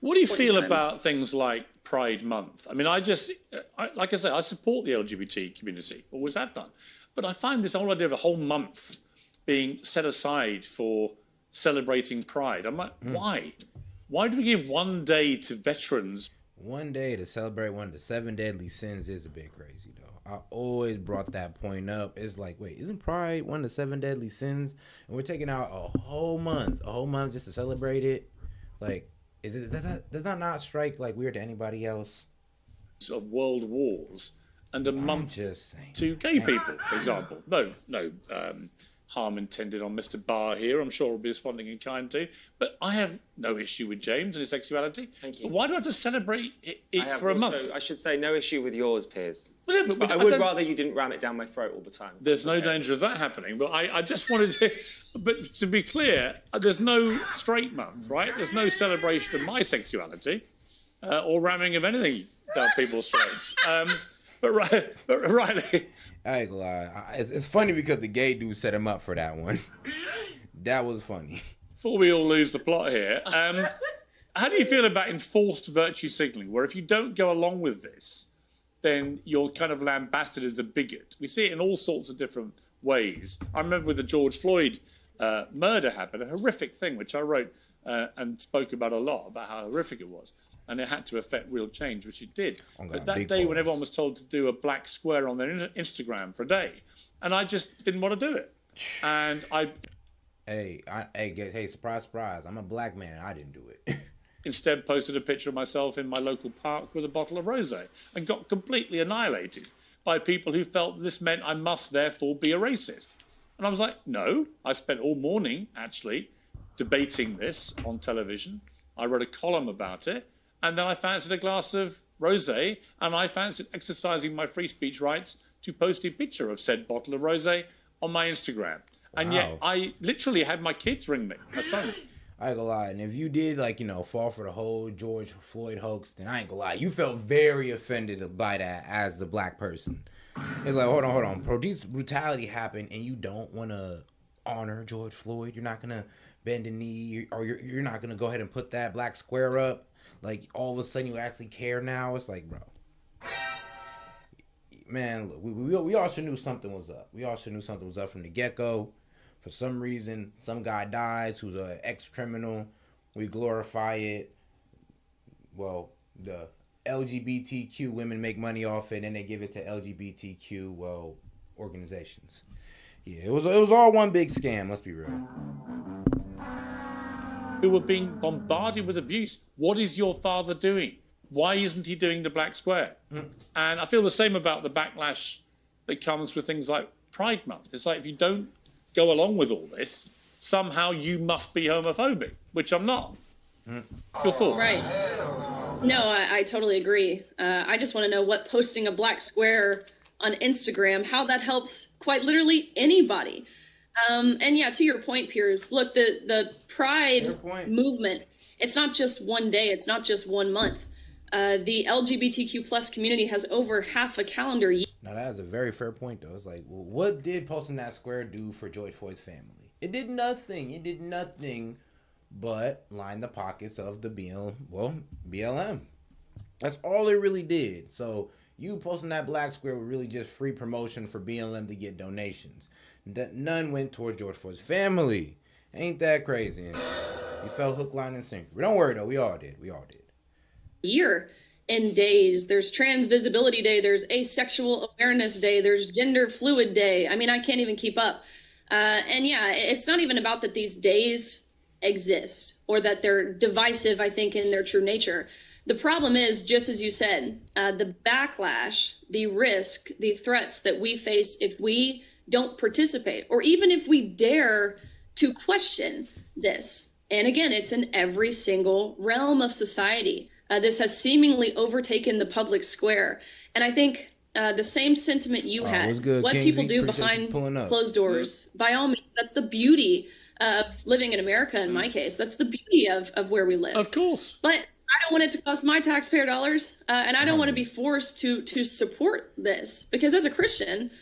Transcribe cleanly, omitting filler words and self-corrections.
What do you 40 feel times. about things like Pride Month? I mean, like I say, I support the LGBT community, always have done. But I find this whole idea of a whole month being set aside for celebrating Pride. I'm like, why? Why do we give one day to veterans? One day to celebrate one of the 7 deadly sins is a bit crazy, though. I always brought that point up. It's like, wait, isn't Pride one of the 7 deadly sins? And we're taking out a whole month just to celebrate it. Like, does that not strike like weird to anybody else? Of world wars and a month just saying. to gay people, for example. No harm intended on Mr. Barr here. I'm sure he'll be responding in kind too. But I have no issue with James and his sexuality. Thank you. But why do I have to celebrate it for a month? I should say no issue with yours, Piers. Well, yeah, but I would rather you didn't ram it down my throat all the time. There's no danger of that happening. But I just wanted to... But to be clear, there's no straight month, right? There's no celebration of my sexuality or ramming of anything down people's throats. But Riley... I ain't gonna lie. It's funny because the gay dude set him up for that one. That was funny. Before we all lose the plot here, how do you feel about enforced virtue signalling, where if you don't go along with this, then you're kind of lambasted as a bigot? We see it in all sorts of different ways. I remember with the George Floyd murder happened, a horrific thing, which I wrote and spoke about a lot, about how horrific it was. And it had to affect real change, which it did. But that day when everyone was told to do a black square on their Instagram for a day, and I just didn't want to do it. And Hey, surprise, surprise. I'm a black man. I didn't do it. Instead posted a picture of myself in my local park with a bottle of rosé and got completely annihilated by people who felt this meant I must therefore be a racist. And I was like, no. I spent all morning, actually, debating this on television. I wrote a column about it. And then I fancied a glass of rosé, and I fancied exercising my free speech rights to post a picture of said bottle of rosé on my Instagram. And yet I literally had my kids ring me, my sons. I ain't gonna lie. And if you did, fall for the whole George Floyd hoax, then I ain't gonna lie. You felt very offended by that as a black person. It's like, hold on. Police brutality happened, and you don't want to honor George Floyd. You're not going to bend a knee, or you're not going to go ahead and put that black square up. Like, all of a sudden you actually care now. It's like, bro. Man, look, we all should knew something was up. We all should knew something was up from the get-go. For some reason, some guy dies who's an ex-criminal. We glorify it. Well, the LGBTQ women make money off it, and then they give it to LGBTQ, organizations. Yeah, it was all one big scam, let's be real. Who were being bombarded with abuse. What is your father doing? Why isn't he doing the black square? And I feel the same about the backlash that comes with things like Pride Month. It's like, if you don't go along with all this, somehow you must be homophobic, which I'm not. Your thoughts? Right. No, I totally agree. I just want to know what posting a black square on Instagram, how that helps quite literally anybody. And yeah, to your point, Piers, look, the Pride movement, it's not just one day, it's not just 1 month. The LGBTQ plus community has over half a calendar year. Now, that is a very fair point, though. It's like, well, what did posting that square do for George Floyd's family? It did nothing. It did nothing but line the pockets of the BLM. That's all it really did. So you posting that black square was really just free promotion for BLM to get donations. None went towards George Floyd's family. Ain't that crazy? You fell hook, line, and sinker. But don't worry, though. We all did. Year in days. There's Trans Visibility Day. There's Asexual Awareness Day. There's Gender Fluid Day. I mean, I can't even keep up. And yeah, it's not even about that these days exist or that they're divisive, I think, in their true nature. The problem is, just as you said, the backlash, the risk, the threats that we face if we don't participate, or even if we dare to question this. And again, it's in every single realm of society. This has seemingly overtaken the public square. And I think the same sentiment you had, what people do behind closed doors, by all means, that's the beauty of living in America, in my case. That's the beauty of where we live. Of course. But I don't want it to cost my taxpayer dollars, and I don't want to be forced to support this. Because as a Christian,